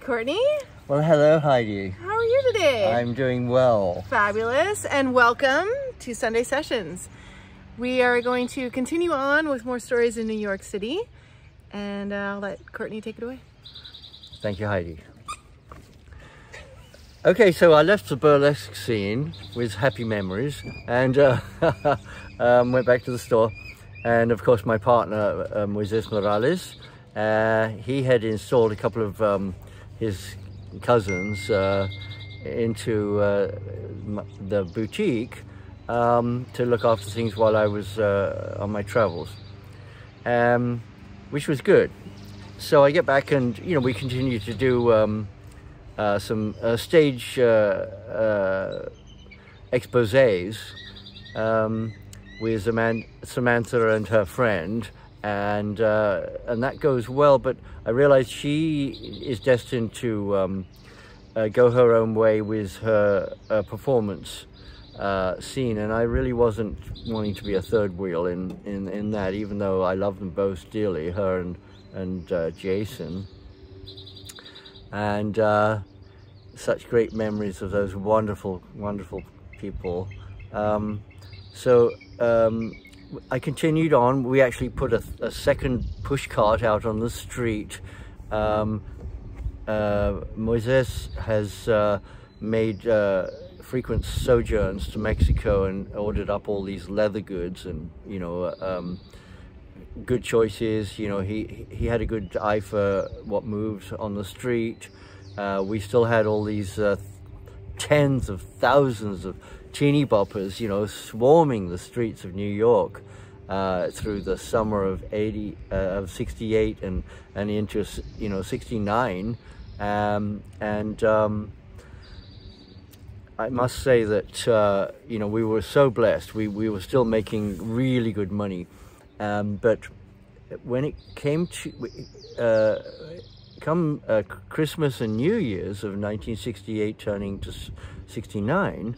Courtney. Well, hello, Heidi. How are you today? I'm doing well. Fabulous, and welcome to Sunday Sessions. We are going to continue on with more stories in New York City, and I'll let Courtney take it away. Thank you, Heidi. Okay, so I left the burlesque scene with happy memories and went back to the store. And of course, my partner, Moises Morales, he had installed a couple of his cousins into the boutique to look after things while I was on my travels, which was good. So I get back and, you know, we continue to do some stage exposés with Samantha and her friend, and that goes well, but I realized she is destined to go her own way with her performance scene, and I really wasn't wanting to be a third wheel in that, even though I love them both dearly, her and Jason, and such great memories of those wonderful people. So I continued on. We actually put a second push cart out on the street. Moises has made frequent sojourns to Mexico and ordered up all these leather goods and, you know, good choices. You know, he had a good eye for what moves on the street. We still had all these tens of thousands of teeny boppers, you know, swarming the streets of New York through the summer of '68 and into, you know, '69, and I must say that you know, we were so blessed. We were still making really good money, but when it came to Christmas and New Year's of 1968 turning to '69,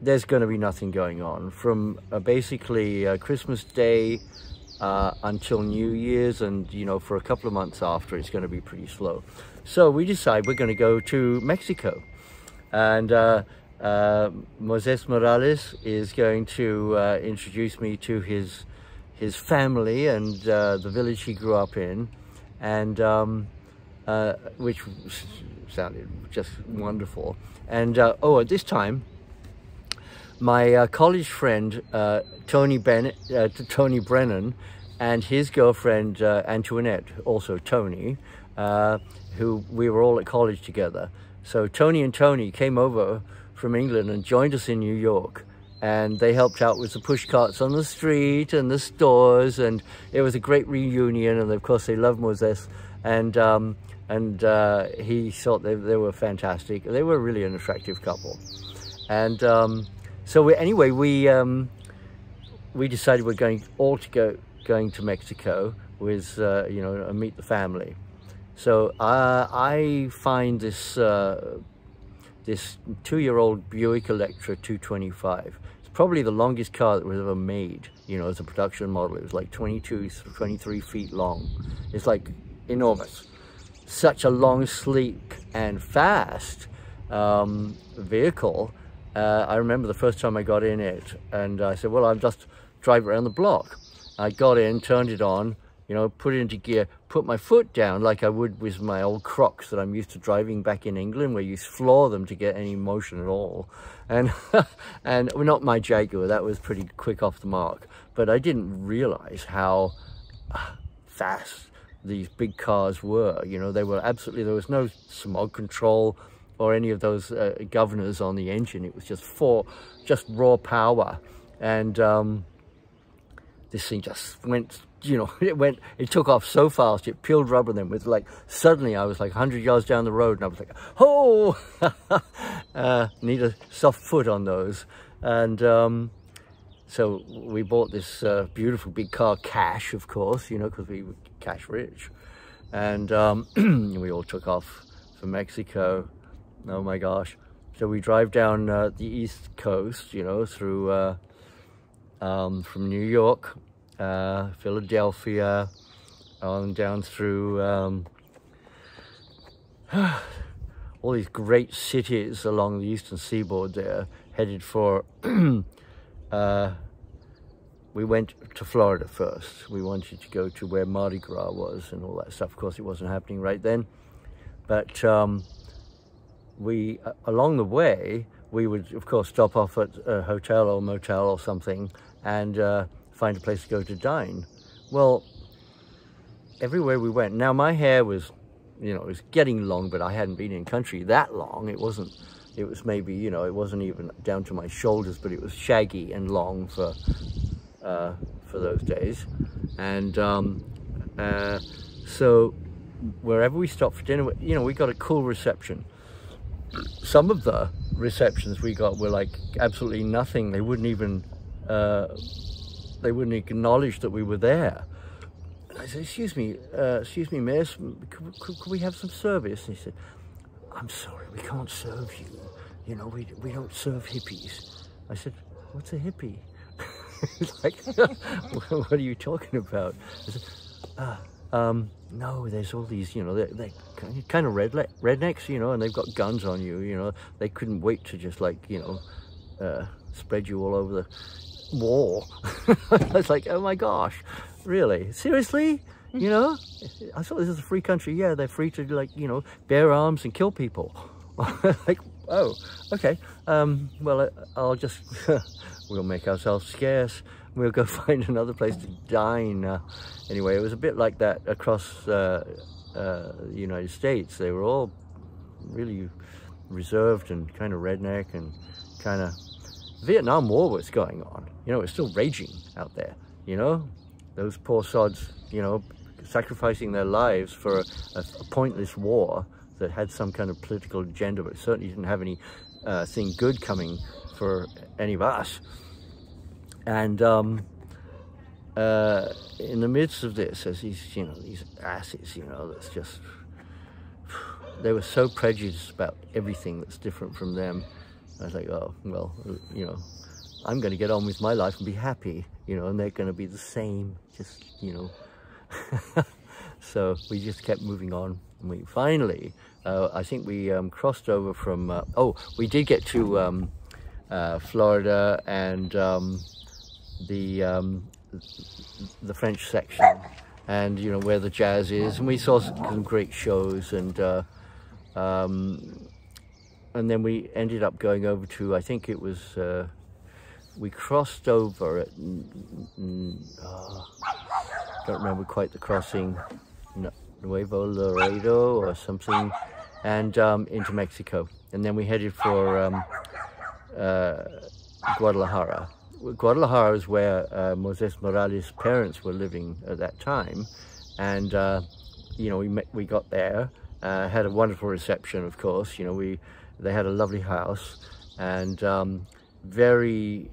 there's going to be nothing going on from basically Christmas Day until New Year's, and, you know, for a couple of months after, it's going to be pretty slow. So we decide we're going to go to Mexico, and Moises Morales is going to introduce me to his family and the village he grew up in, and which sounded just wonderful. And oh, at this time, my college friend Tony Brennan and his girlfriend Antoinette, also Tony, who we were all at college together. So Tony and Tony came over from England and joined us in New York, and they helped out with the push carts on the street and the stores, and it was a great reunion. And of course, they loved Moises, and he thought they were fantastic. They were really an attractive couple, and so we decided we're going to Mexico with you know, and meet the family. So I find this this 2-year-old Buick Electra 225. It's probably the longest car that was ever made, you know, as a production model. It was like 23 feet long. It's like enormous. Such a long, sleek, and fast vehicle. I remember the first time I got in it, and I said, well, I'll just drive around the block. I got in, turned it on, you know, put it into gear, put my foot down like I would with my old Crocs that I'm used to driving back in England, where you floor them to get any motion at all. And and well, not my Jaguar, that was pretty quick off the mark. But I didn't realize how fast these big cars were. You know, they were absolutely, there was no smog control or any of those governors on the engine. It was just raw power. And this thing just went, you know, it took off so fast, it peeled rubber. Then with like, suddenly I was like 100 yards down the road, and I was like, oh, need a soft foot on those. And so we bought this beautiful big car, cash, of course, you know, because we were cash rich. And we all took off for Mexico. Oh my gosh. So we drive down the East Coast, you know, through from New York, Philadelphia, on down through all these great cities along the eastern seaboard there, headed for, we went to Florida first. We wanted to go to where Mardi Gras was and all that stuff. Of course, it wasn't happening right then. But we, along the way, we would, of course, stop off at a hotel or motel or something and find a place to go to dine. Well, everywhere we went, now my hair was, you know, it was getting long, but I hadn't been in country that long. It wasn't, it was maybe, you know, it wasn't even down to my shoulders, but it was shaggy and long for those days. And so wherever we stopped for dinner, you know, we got a cool reception. Some of the receptions we got were like absolutely nothing. They wouldn't even acknowledge that we were there. And I said, excuse me, miss, could we have some service? And he said, I'm sorry, we can't serve you. You know, we don't serve hippies. I said, what's a hippie? He's like, what are you talking about? I said, no, there's all these, you know, they're kind of rednecks, you know, and they've got guns on you, you know. They couldn't wait to just, like, you know, spread you all over the wall. I was like, oh my gosh, really? Seriously? You know? I thought this was a free country. Yeah, they're free to, like, you know, bear arms and kill people. Like, oh, okay. Well, I'll just, we'll make ourselves scarce. We'll go find another place to dine. Anyway, it was a bit like that across the United States. They were all really reserved and kind of redneck and kind of... Vietnam War was going on. You know, it's still raging out there, you know? Those poor sods, you know, sacrificing their lives for a pointless war that had some kind of political agenda, but certainly didn't have any thing good coming for any of us. And in the midst of this, there's these, you know, these asses, you know, that's just, they were so prejudiced about everything that's different from them. I was like, oh, well, you know, I'm going to get on with my life and be happy, you know, and they're going to be the same, just, you know. So we just kept moving on. And we finally, I think we crossed over from, oh, we did get to Florida and the French section, and, you know, where the jazz is. And we saw some great shows, and then we ended up going over to, I think it was, we crossed over at, don't remember quite the crossing, Nuevo Laredo or something, and into Mexico. And then we headed for Guadalajara. Guadalajara is where Moses Morales' parents were living at that time. And, you know, we got there, had a wonderful reception, of course. You know, they had a lovely house, and very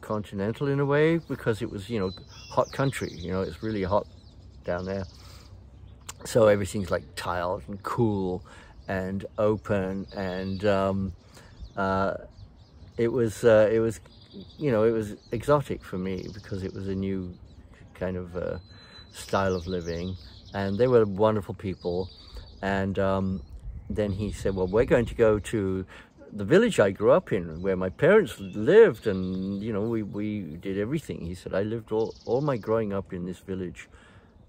continental in a way, because it was, you know, hot country. You know, it's really hot down there. So everything's like tiled and cool and open, and it was, you know, it was exotic for me because it was a new kind of style of living, and they were wonderful people. And then he said, well, we're going to go to the village I grew up in, where my parents lived, and, you know, we did everything. He said, I lived all my growing up in this village.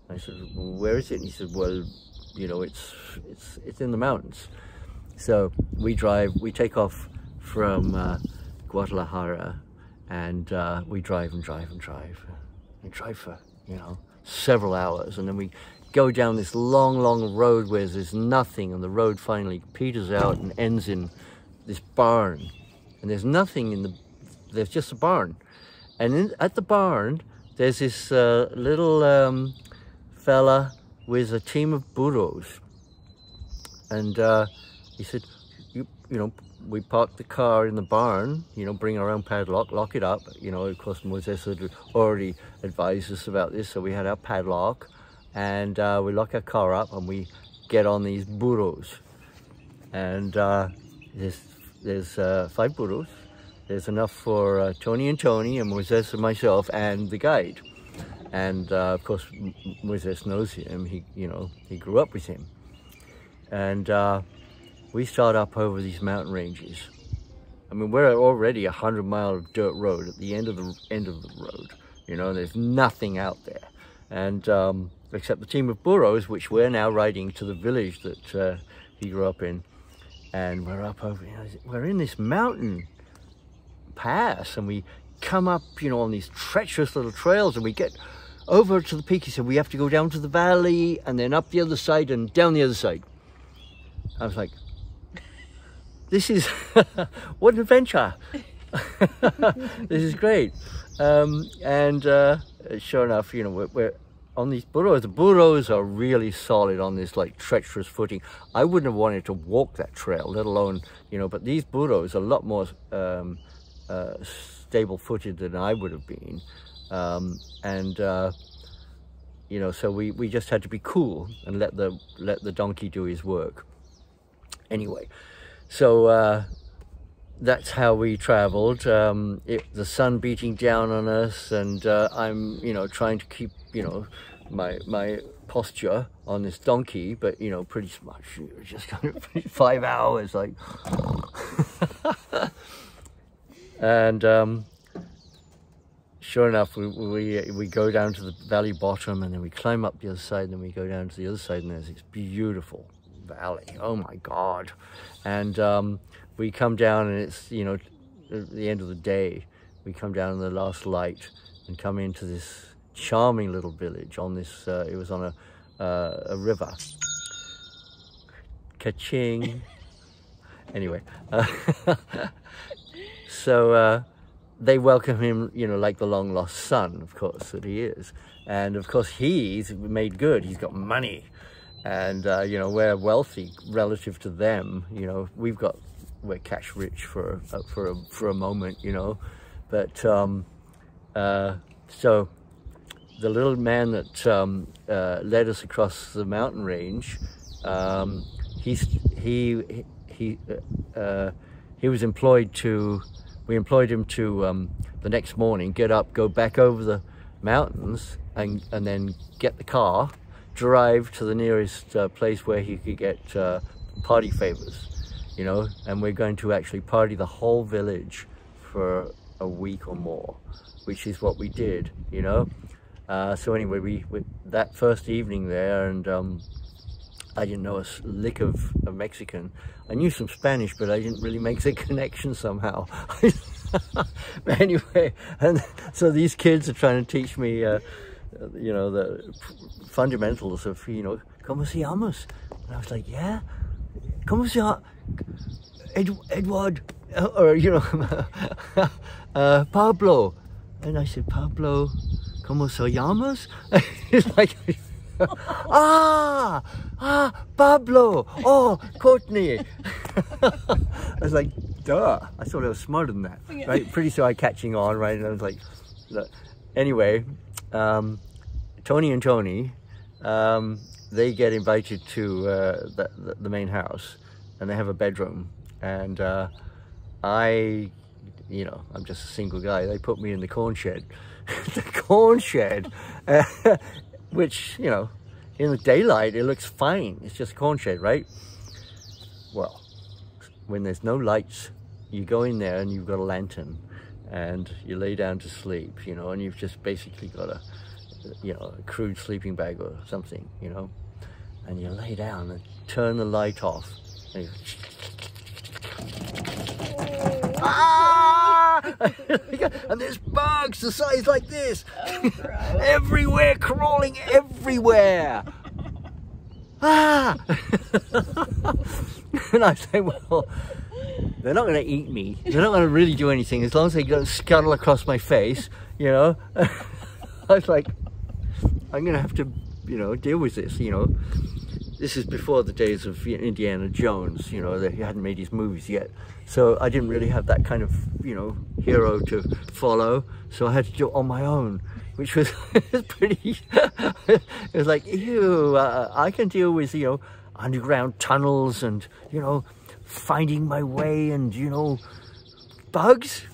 I said, well, where is it? And he said, well, you know, it's in the mountains. So we take off from Guadalajara, and we drive for, you know, several hours, and then we go down this long road where there's nothing, and the road finally peters out and ends in this barn, and there's nothing there's just a barn, and at the barn there's this little fella with a team of burros, and he said, you know, we parked the car in the barn, you know, bring our own padlock, lock it up. You know, of course, Moses had already advised us about this, so we had our padlock, and we lock our car up, and we get on these burros. And there's 5 burros. There's enough for Tony and Moses and myself and the guide. And of course, Moises knows him. He grew up with him. And we start up over these mountain ranges. I mean, we're already 100-mile dirt road at the end of the road. You know, there's nothing out there. And except the team of burros, which we're now riding to the village that he grew up in. And we're up over, we're in this mountain pass, and we come up, on these treacherous little trails, and we get over to the peak. He said, we have to go down to the valley and then up the other side and down the other side. I was like, this is, what an adventure. This is great. Sure enough, we're on these burros. The burros are really solid on this like treacherous footing. I wouldn't have wanted to walk that trail, let alone, but these burros are a lot more stable footed than I would have been. So we just had to be cool and let the donkey do his work. Anyway, so that's how we traveled. The sun beating down on us, and I'm trying to keep my posture on this donkey, but pretty much just kind of 5 hours like. And sure enough, we go down to the valley bottom, and then we climb up the other side, and then we go down to the other side, and there's this beautiful valley. Oh my God. And we come down, and it's at the end of the day, we come down in the last light and come into this charming little village on this it was on a river. Ka-ching. Anyway, so they welcome him, like the long lost son, of course, that he is. And of course he's made good. He's got money, and we're wealthy relative to them. We're cash rich for a moment, but so the little man that led us across the mountain range, he was employed to. We employed him to the next morning get up, go back over the mountains, and then get the car, drive to the nearest place where he could get party favors. And we're going to actually party the whole village for a week or more, which is what we did, So anyway, we that first evening there, and I didn't know a lick of Mexican. I knew some Spanish, but I didn't really make the connection somehow. But anyway, and so these kids are trying to teach me, the fundamentals of, ¿Cómo se llamas? And I was like, yeah, ¿Cómo se llama? Edward, or Pablo. And I said, Pablo, ¿Cómo se llamas? It's like, Pablo, oh, Courtenay. I was like, duh. I thought I was smarter than that, right? Pretty sure I'm catching on, right? And I was like, look. Anyway, Tony and Tony, they get invited to the main house, and they have a bedroom. And I'm just a single guy. They put me in the corn shed. The corn shed, which, in the daylight, it looks fine. It's just a corn shed, right? Well, when there's no lights, you go in there and you've got a lantern, and you lay down to sleep, and you've just basically got a crude sleeping bag or something, and you lay down and turn the light off. And and there's bugs the size like this, everywhere, crawling everywhere. And I say, well, they're not going to eat me. They're not going to really do anything as long as they don't scuttle across my face, I was like, I'm going to have to, deal with this, This is before the days of Indiana Jones, he hadn't made his movies yet. So I didn't really have that kind of, hero to follow. So I had to do it on my own, which was pretty, it was like, ew, I can deal with, underground tunnels and, finding my way and, bugs,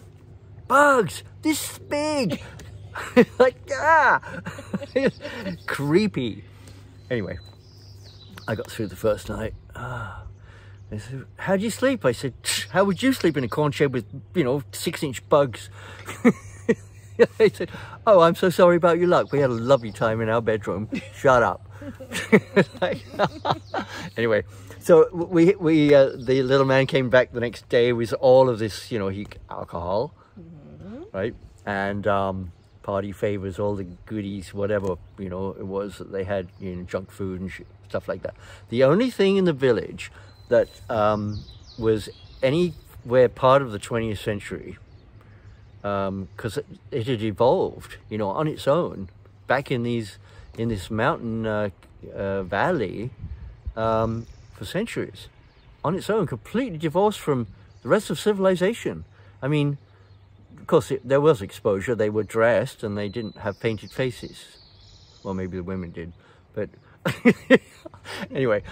this big. Like, ah! Creepy. Anyway, I got through the first night. They said, how'd you sleep? I said, how would you sleep in a corn shed with, 6-inch bugs? They said, oh, I'm so sorry about your luck. We had a lovely time in our bedroom. Shut up. Like, anyway, so the little man came back the next day with all of this, alcohol, right? And party favors, all the goodies, whatever, it was that they had, junk food and stuff like that. The only thing in the village that was anywhere part of the 20th century, because it had evolved, on its own, back in this mountain valley for centuries, on its own, completely divorced from the rest of civilization. I mean, of course, there was exposure. They were dressed and they didn't have painted faces. Well, maybe the women did, but anyway.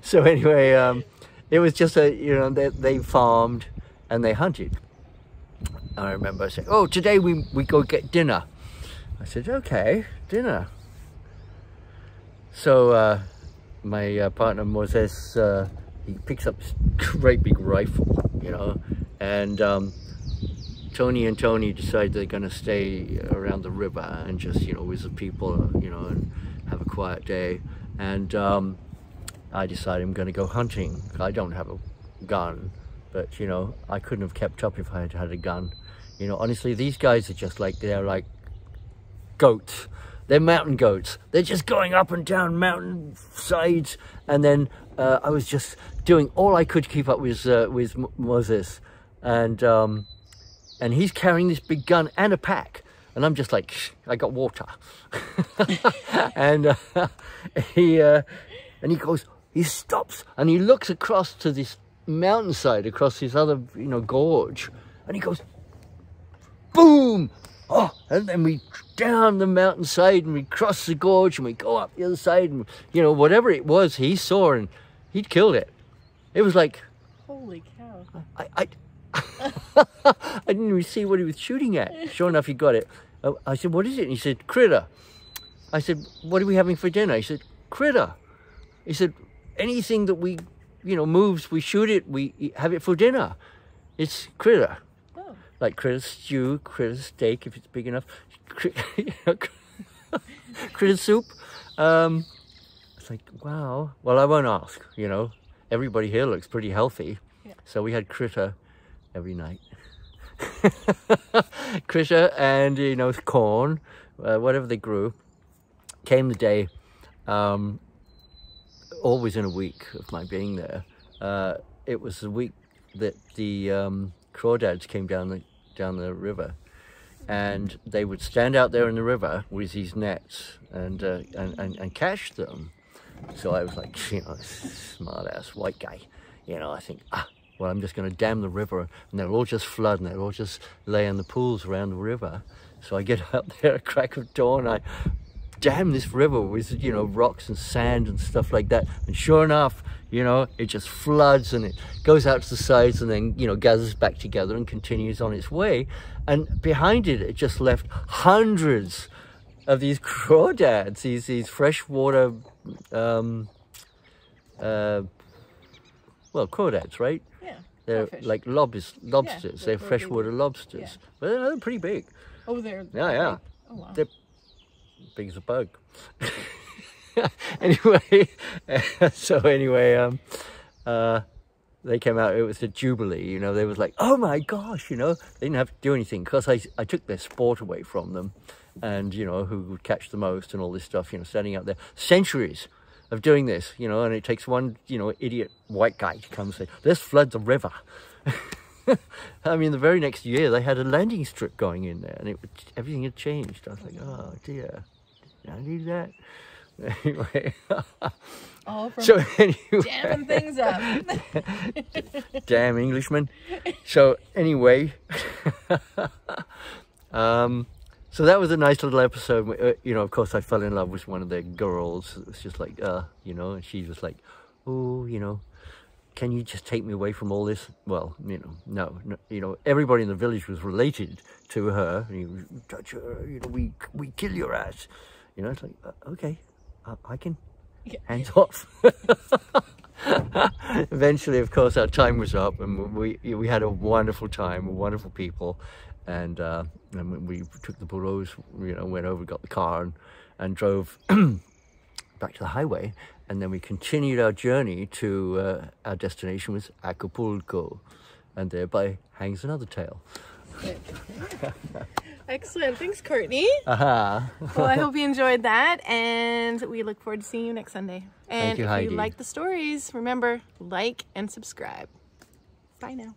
So anyway, it was just they farmed and they hunted. I remember saying, oh, today we go get dinner. I said, okay, dinner. So my partner Moses, he picks up this great big rifle, and Tony and Tony decide they're going to stay around the river and just, visit people, and have a quiet day. And I decide I'm going to go hunting. I don't have a gun, but, I couldn't have kept up if I had had a gun. Honestly, these guys are just like, they're like goats. They're mountain goats. They're just going up and down mountain sides. And then I was just doing all I could to keep up with Moses. And he's carrying this big gun and a pack. And I'm just like, I got water. And he goes, he stops and he looks across to this mountainside, across this other, gorge. And he goes, boom! Oh, and then we down the mountainside and we cross the gorge and we go up the other side and, whatever it was he saw, and he'd killed it. It was like... Holy cow. I didn't even see what he was shooting at. Sure enough, he got it. I said, what is it? And he said, critter. I said, what are we having for dinner? He said, critter. He said, anything that we, moves, we shoot it, we have it for dinner. It's critter. Oh. Like critter stew, critter steak, if it's big enough. Critter soup. It's like, wow. Well, I won't ask, Everybody here looks pretty healthy. Yeah. So we had critter every night. Critter and, corn, whatever they grew. Came the day, always in a week of my being there. It was the week that the crawdads came down the river, and they would stand out there in the river with these nets and catch them. So I was like, smart ass white guy, I think, well, I'm just going to dam the river and they'll all just flood and they'll all just lay in the pools around the river. So I get out there at crack of dawn, I dam this river with, rocks and sand and stuff like that. And sure enough, it just floods and it goes out to the sides and then, gathers back together and continues on its way. And behind it, it just left hundreds of these crawdads, these freshwater, crawdads, right? Yeah. They're like lobsters. Yeah, they're freshwater lobsters. Yeah. But they're pretty big. Oh, they're yeah. Big. Oh, wow. They're big as a bug. Anyway, they came out. It was a jubilee. They was like, oh my gosh, they didn't have to do anything because I took their sport away from them, and who would catch the most and all this stuff. Standing out there, centuries of doing this, and it takes one, idiot white guy to come and say, let's flood the river. I mean, the very next year they had a landing strip going in there, and everything had changed. I was like, oh dear, did I do that? Anyway. All from jamming things up. Damn Englishman. So anyway, so that was a nice little episode. Of course, I fell in love with one of their girls. It was just like, and she was like, oh, can you just take me away from all this? Well, you know, no, you know, everybody in the village was related to her. And you touch her, you know, we kill your ass. You know, it's like, okay, I can, hands off. Eventually, of course, our time was up, and we had a wonderful time, wonderful people, and we took the burros, you know, went over, got the car, and drove back to the highway, and then we continued our journey to our destination was Acapulco, and thereby hangs another tale. Excellent. Thanks, Courtney. Well, I hope you enjoyed that, and we look forward to seeing you next Sunday. And Thank you, if Heidi. you like the stories, remember, like and subscribe. Bye now.